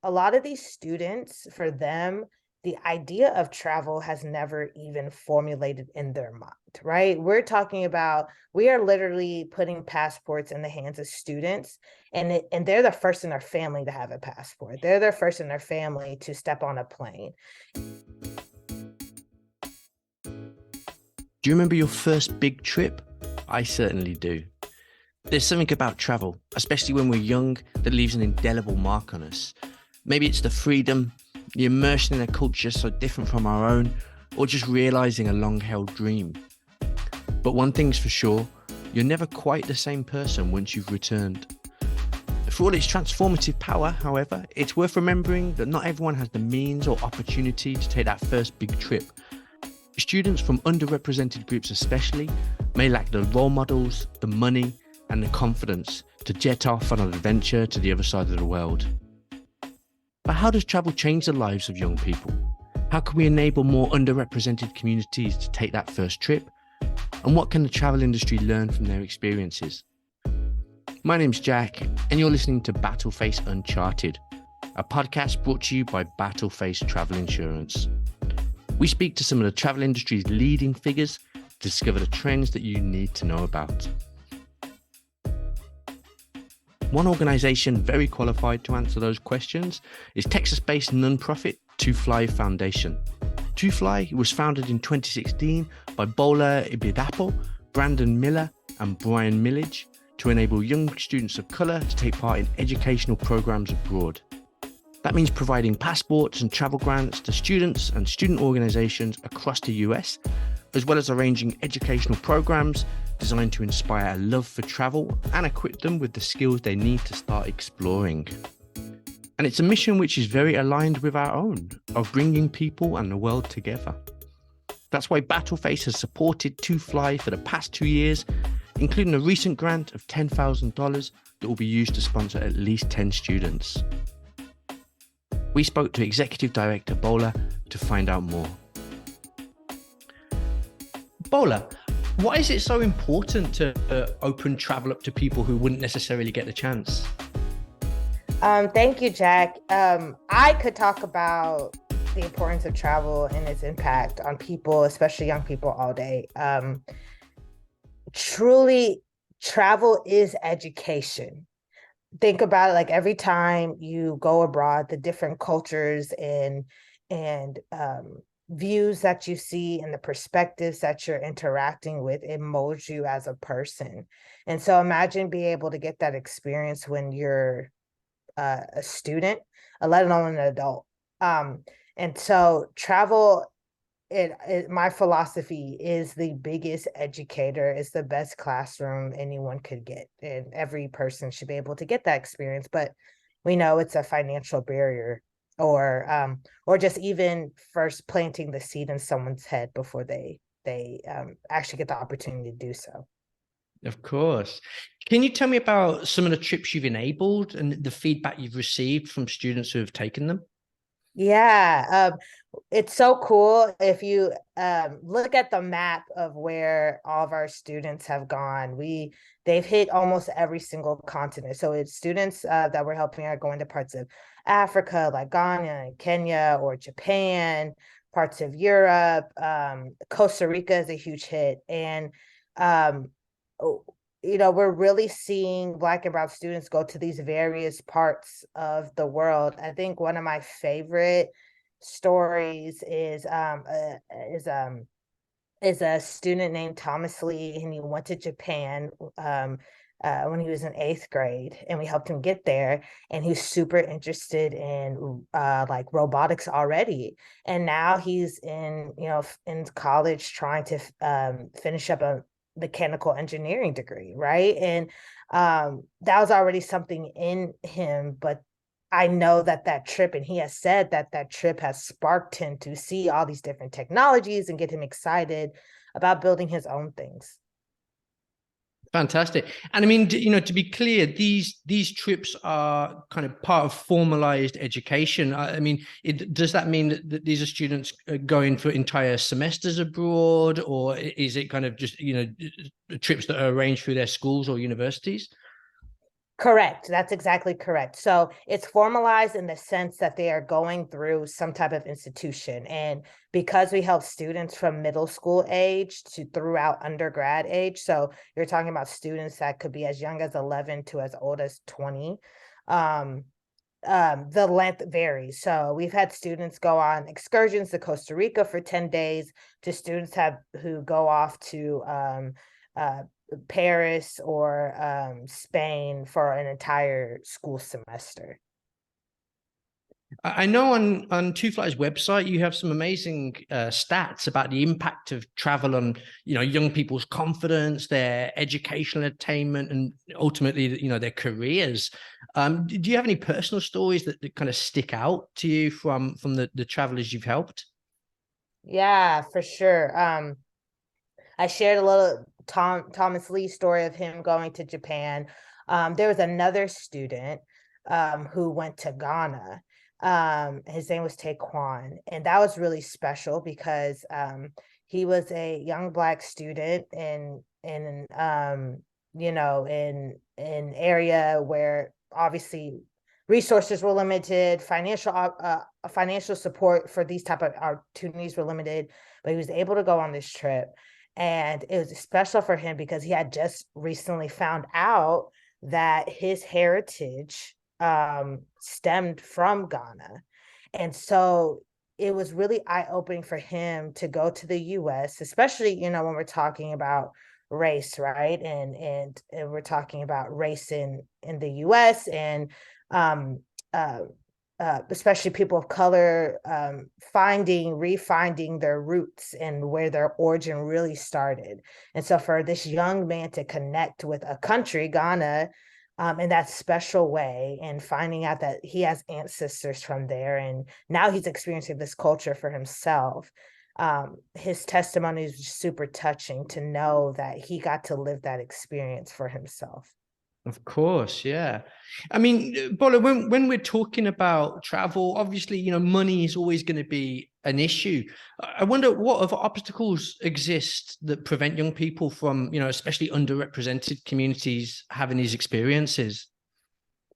a lot of these students, for them, the idea of travel has never even formulated in their mind, right? We're talking about, we are literally putting passports in the hands of students, and they're the first in their family to have a passport. They're the first in their family to step on a plane. Do you remember your first big trip? I certainly do. There's something about travel, especially when we're young, that leaves an indelible mark on us. Maybe it's the freedom, the immersion in a culture so different from our own, or just realizing a long-held dream. But one thing's for sure, you're never quite the same person once you've returned. For all its transformative power, however, it's worth remembering that not everyone has the means or opportunity to take that first big trip. Students from underrepresented groups especially may lack the role models, the money, and the confidence to jet off on an adventure to the other side of the world. But how does travel change the lives of young people? How can we enable more underrepresented communities to take that first trip? And what can the travel industry learn from their experiences? My name's Jack, and you're listening to Battleface Uncharted, a podcast brought to you by Battleface Travel Insurance. We speak to some of the travel industry's leading figures to discover the trends that you need to know about. One organization very qualified to answer those questions is Texas-based nonprofit 2Fly Foundation. 2Fly was founded in 2016 by Bola Ibidapo, Brandon Miller, and Brian Millage to enable young students of color to take part in educational programs abroad. That means providing passports and travel grants to students and student organizations across the US, as well as arranging educational programs designed to inspire a love for travel and equip them with the skills they need to start exploring. And it's a mission which is very aligned with our own, of bringing people and the world together. That's why Battleface has supported 2Fly for the past 2 years, including a recent grant of $10,000 that will be used to sponsor at least 10 students. We spoke to Executive Director Bola to find out more. Bola, why is it so important to open travel up to people who wouldn't necessarily get the chance? Thank you, Jack. I could talk about the importance of travel and its impact on people, especially young people, all day. Truly, travel is education. Think about it, like every time you go abroad, the different cultures and views that you see and the perspectives that you're interacting with, it molds you as a person. And so imagine being able to get that experience when you're a student, let alone an adult. And so travel, my philosophy is the biggest educator. It's the best classroom anyone could get, and every person should be able to get that experience. But we know it's a financial barrier, or just even first planting the seed in someone's head before they actually get the opportunity to do so. Of course. Can you tell me about some of the trips you've enabled and the feedback you've received from students who have taken them? Yeah, it's so cool. If you look at the map of where all of our students have gone, they've hit almost every single continent. So it's students that we're helping are going to parts of Africa, like Ghana and Kenya, or Japan, parts of Europe. Costa Rica is a huge hit. And we're really seeing Black and Brown students go to these various parts of the world. I think one of my favorite stories is a student named Thomas Lee, and he went to Japan when he was in 8th grade, and we helped him get there. And he's super interested in like robotics already, and now he's in college trying to finish up a mechanical engineering degree, right? And that was already something in him, but I know that trip, and he has said that trip has sparked him to see all these different technologies and get him excited about building his own things. Fantastic. And I mean, to be clear, these trips are kind of part of formalized education. I mean, does that mean that these are students going for entire semesters abroad, or is it kind of just, trips that are arranged through their schools or universities? Correct. That's exactly correct. So it's formalized in the sense that they are going through some type of institution. And because we help students from middle school age to throughout undergrad age, so you're talking about students that could be as young as 11 to as old as 20. Um, the length varies. So we've had students go on excursions to Costa Rica for 10 days, to students have who go off to uh, Paris or Spain for an entire school semester. I know on Two Fly's website you have some amazing stats about the impact of travel on young people's confidence, their educational attainment, and ultimately their careers. Do you have any personal stories that kind of stick out to you from the travelers you've helped? Yeah, for sure. I shared a little Thomas Lee story of him going to Japan. There was another student who went to Ghana. His name was Taekwon, and that was really special because he was a young Black student in an area where obviously resources were limited, financial support for these type of opportunities were limited, but he was able to go on this trip. And it was special for him because he had just recently found out that his heritage stemmed from Ghana. And so it was really eye-opening for him to go to the US, especially, when we're talking about race, right? And we're talking about race in the US and um uh especially people of color, refinding their roots and where their origin really started. And so for this young man to connect with a country, Ghana, in that special way, and finding out that he has ancestors from there, and now he's experiencing this culture for himself. His testimony is super touching to know that he got to live that experience for himself. Of course, yeah. I mean, Bola, when we're talking about travel, obviously, money is always going to be an issue. I wonder what other obstacles exist that prevent young people from, especially underrepresented communities having these experiences.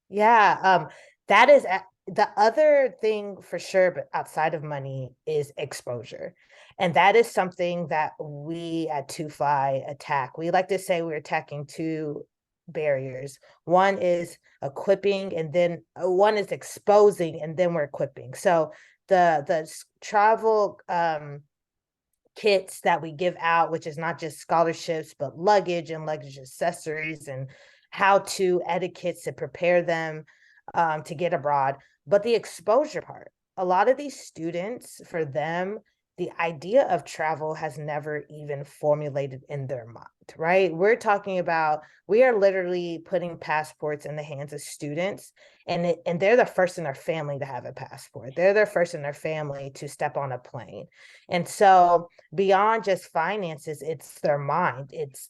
Yeah, that is the other thing for sure, but outside of money is exposure. And that is something that we at Two Fly attack. We like to say we're attacking two barriers. One is equipping, and then one is exposing, and then we're equipping. So the travel kits that we give out, which is not just scholarships, but luggage and luggage accessories and how to etiquettes to prepare them to get abroad. But the exposure part, a lot of these students, for them, the idea of travel has never even formulated in their mind, right? We are literally putting passports in the hands of students, and they're the first in their family to have a passport. They're the first in their family to step on a plane. And so beyond just finances, it's their mind. It's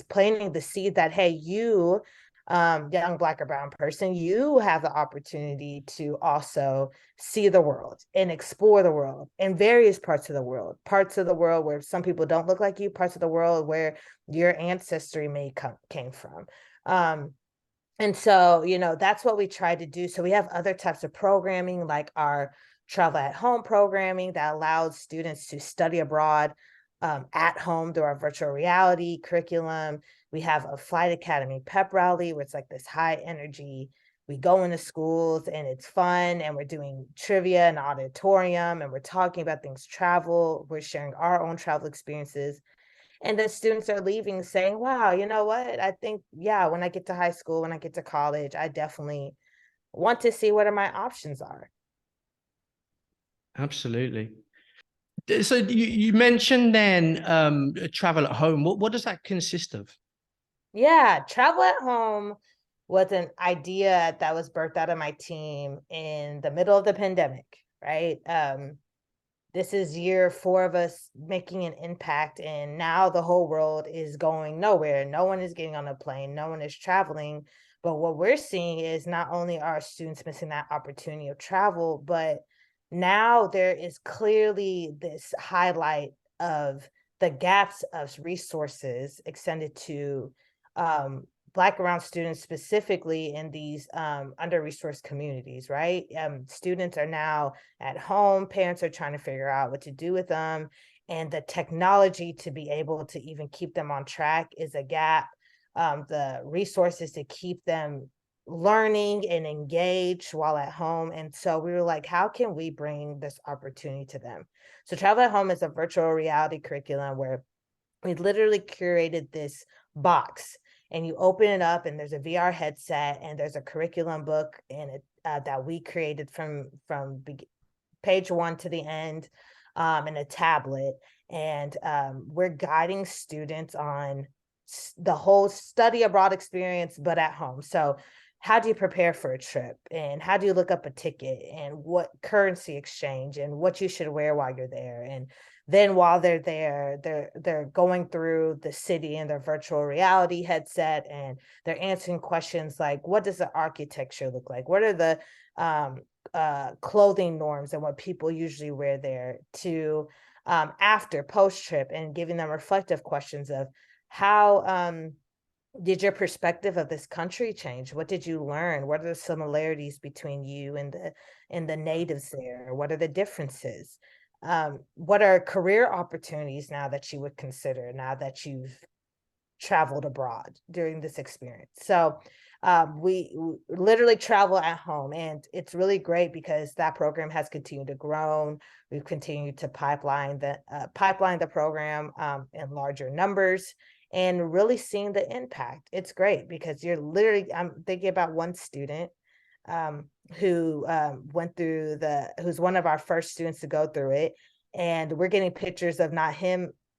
planting the seed that, hey, you, young Black or brown person, you have the opportunity to also see the world and explore the world in various parts of the world where some people don't look like you, parts of the world where your ancestry came from. And so, that's what we try to do. So we have other types of programming, like our travel at home programming that allows students to study abroad at home through our virtual reality curriculum. We have a Flight Academy pep rally where it's like this high energy. We go into schools and it's fun, and we're doing trivia and auditorium, and we're talking about things travel. We're sharing our own travel experiences. And then students are leaving saying, wow, you know what? I think, yeah, when I get to high school, when I get to college, I definitely want to see what my options are. Absolutely. So you mentioned then travel at home. What does that consist of? Yeah, travel at home was an idea that was birthed out of my team in the middle of the pandemic, right? This is year 4 of us making an impact, and now the whole world is going nowhere. No one is getting on a plane, no one is traveling. But what we're seeing is not only are students missing that opportunity of travel, but now there is clearly this highlight of the gaps of resources extended to Black and brown students specifically in these under-resourced communities, right? Students are now at home, parents are trying to figure out what to do with them, and the technology to be able to even keep them on track is a gap. The resources to keep them learning and engaged while at home. And so we were like, how can we bring this opportunity to them? So Travel at Home is a virtual reality curriculum where we literally curated this box, and you open it up and there's a VR headset and there's a curriculum book in it that we created from page one to the end, in a tablet. And we're guiding students on the whole study abroad experience, but at home. So how do you prepare for a trip, and how do you look up a ticket, and what currency exchange, and what you should wear while you're there. And then while they're there, they're going through the city in their virtual reality headset, and they're answering questions like, what does the architecture look like, what are the clothing norms and what people usually wear there, to after post trip, and giving them reflective questions of how did your perspective of this country change? What did you learn? What are the similarities between you and the natives there? What are the differences? What are career opportunities now that you would consider now that you've traveled abroad during this experience? So we literally travel at home, and it's really great because that program has continued to grow. We've continued to pipeline the program in larger numbers, and really seeing the impact. It's great because I'm thinking about one student who who's one of our first students to go through it. And we're getting pictures of not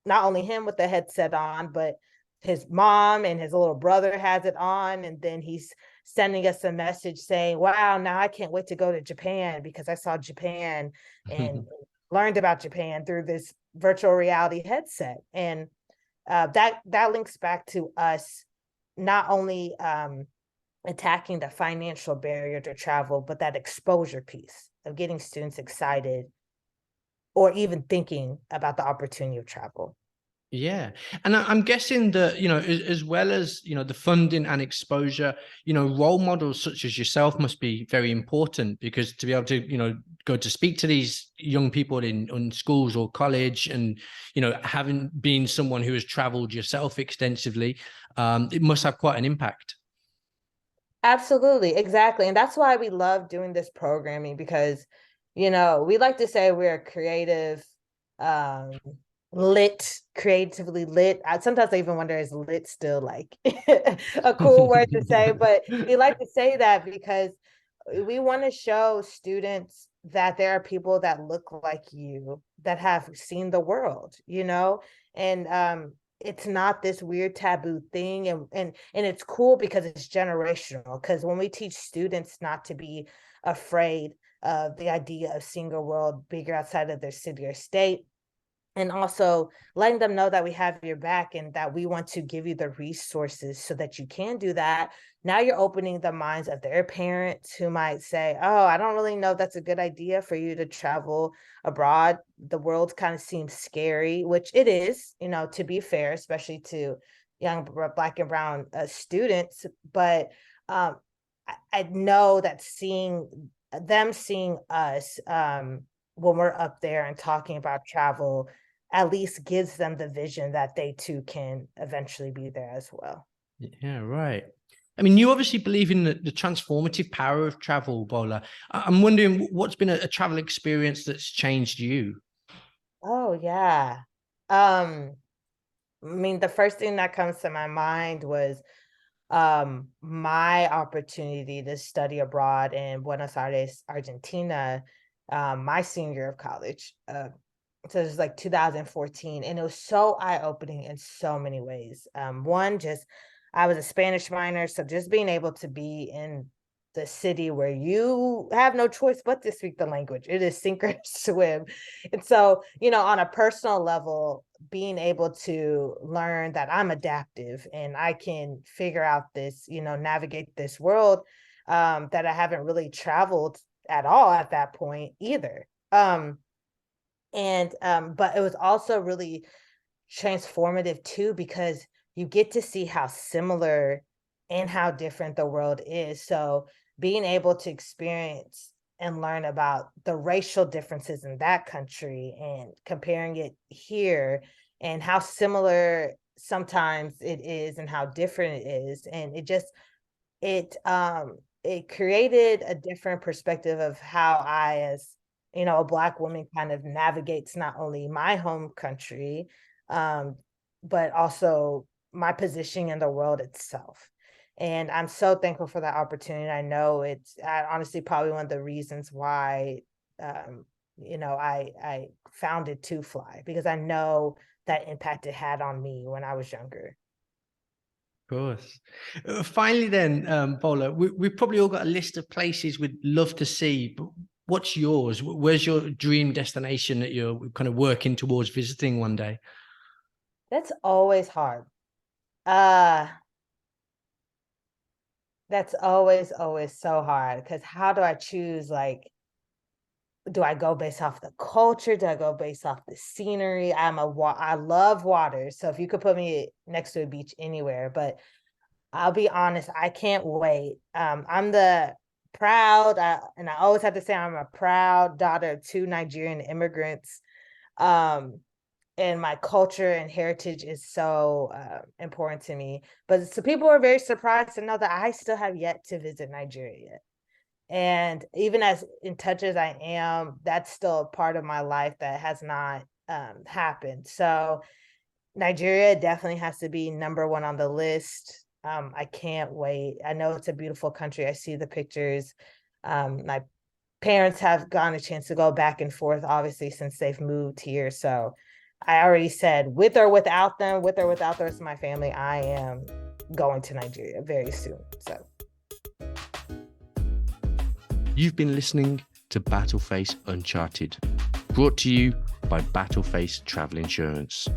only him with the headset on, but his mom and his little brother has it on. And then he's sending us a message saying, wow, now I can't wait to go to Japan because I saw Japan and learned about Japan through this virtual reality headset. And that links back to us not only attacking the financial barrier to travel, but that exposure piece of getting students excited or even thinking about the opportunity of travel. Yeah. And I'm guessing that, as well as, the funding and exposure, role models such as yourself must be very important, because to be able to, go to speak to these young people in schools or college, and, having been someone who has traveled yourself extensively, it must have quite an impact. Absolutely, exactly. And that's why we love doing this programming, because, we like to say we're creative, um, creatively lit. Sometimes I even wonder, is lit still like a cool word to say? But we like to say that because we want to show students that there are people that look like you, that have seen the world, and it's not this weird taboo thing. And it's cool because it's generational, because when we teach students not to be afraid of the idea of seeing a world bigger outside of their city or state, and also letting them know that we have your back and that we want to give you the resources so that you can do that. Now you're opening the minds of their parents, who might say, oh, I don't really know if that's a good idea for you to travel abroad. The world kind of seems scary, which it is, to be fair, especially to young Black and brown students. But I know that seeing us when we're up there and talking about travel at least gives them the vision that they too can eventually be there as well. Yeah, right. I mean, you obviously believe in the transformative power of travel, Bola. I'm wondering, what's been a travel experience that's changed you? Oh yeah. Um, I mean, the first thing that comes to my mind was my opportunity to study abroad in Buenos Aires, Argentina, my senior year of college. So it was like 2014, and it was so eye-opening in so many ways. One, just I was a Spanish minor, so just being able to be in the city where you have no choice but to speak the language. It is sink or swim. And so, on a personal level, being able to learn that I'm adaptive and I can figure out this, navigate this world, that I haven't really traveled at all at that point either. And But it was also really transformative too, because you get to see how similar and how different the world is. So being able to experience and learn about the racial differences in that country and comparing it here, and how similar sometimes it is and how different it is. And it created a different perspective of how I, as a Black woman, kind of navigates not only my home country, um, but also my position in the world itself. And I'm so thankful for that opportunity. I know it's honestly probably one of the reasons why um, I founded To Fly, because I know that impact it had on me when I was younger. Of course. Finally, then, Bola, we've probably all got a list of places we'd love to see, but what's yours? Where's your dream destination that you're kind of working towards visiting one day? That's always hard. Uh, that's always so hard, because how do I choose? Like, do I go based off the culture? Do I go based off the scenery? I love water. So if you could put me next to a beach anywhere, but I'll be honest, I can't wait. I'm the and I always have to say I'm a proud daughter of two Nigerian immigrants. Um, and my culture and heritage is so important to me. But so people are very surprised to know that I still have yet to visit Nigeria yet. And even as in touch as I am, that's still a part of my life that has not happened. So Nigeria definitely has to be number one on the list. I can't wait. I know it's a beautiful country. I see the pictures. My parents have gotten a chance to go back and forth, obviously, since they've moved here. So I already said, with or without them, with or without the rest of my family, I am going to Nigeria very soon. So You've been listening to Battleface Uncharted, brought to you by Battleface Travel Insurance.